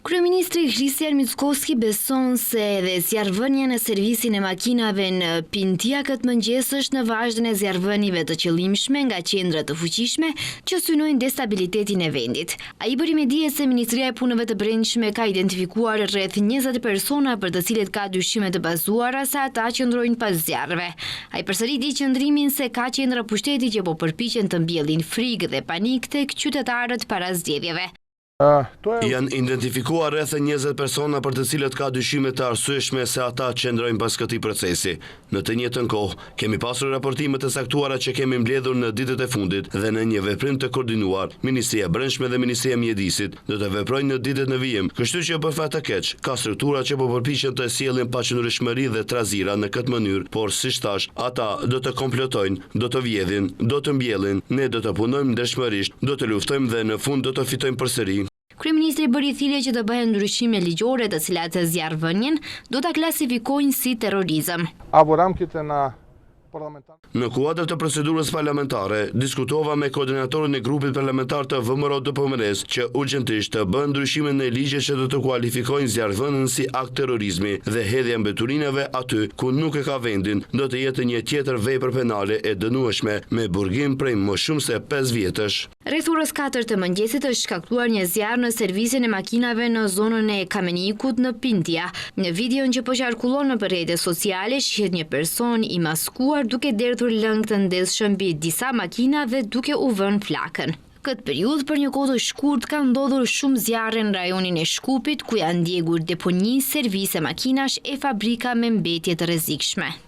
Kryeministri Kristian Mickoski beson se edhe zjarrvënia në servisin e makinave në Pintia këtë mëngjes është në vazhdën e zjarrvënieve të qëllimshme nga qendra të fuqishme që synojnë destabilitetin e vendit. Ai bëri me dije se Ministria e Punëve të Brendshme ka identifikuar rreth 20 persona për të cilët ka dyshime të bazuara se ata qëndrojnë pas zjarreve. Ai përsëriti qëndrimin se ka qendra pushteti që po përpiqen të mbjellin frikë dhe panik tek qytetarët para zgjedhjeve. Janë identifikuar rreth 20 persona për të cilët ka dyshime të arsyeshme se ata qëndrojnë pas këtij procesi. Në të njëjtën kohë, kemi pasur raportime të saktuara që kemi mbledhur në ditët e fundit dhe në një veprim të koordinuar, Ministria e Brendshme dhe Ministria e Mjedisit do të veprojnë në ditët në vijim. Kështu që për fat të keq, ka struktura që po përpiqen të sjellin paqëndrueshmëri dhe trazira në këtë mënyrë, por siç thash, ata do të komplotojnë, do të vjedhin, do të mbjellin, ne do të punojmë ndershmërisht, do të luftojmë dhe në fund do të fitojmë përsëri. Kryeministri bëri thirrje që të bëhen ndryshime ligjore të cilat zjarrvënien do ta klasifikojnë si terrorizëm. Në kuadër të procedurës parlamentare, diskutova me koordinatorin e grupit parlamentar të VMRO-DPMRE-s që urgjentisht të bën ndryshime në ligje që do të kualifikojnë zjarrvënien si akt terrorizmi dhe hedhja mbeturinave aty ku nuk e ka vendin do të jetë një tjetër vepër penale e dënueshme me burgim prej më shumë se 5 vjetësh. Rreth orës 4 të mëngjesit është shkaktuar një zjarr në servisin e makinave në zonën e Kamenikut në Pintia. Në videon që po qarkullon në rrjetet sociale shihet një person i maskuar duke derdhur lëng të ndeshëm mbi disa makina dhe duke u vënë flakën. Këtë periudhë për një kohë të shkurt ka ndodhur shumë zjarre në rajonin e Shkupit ku janë ndjegur deponi, servise makinash e fabrika me mbetje të rrezikshme.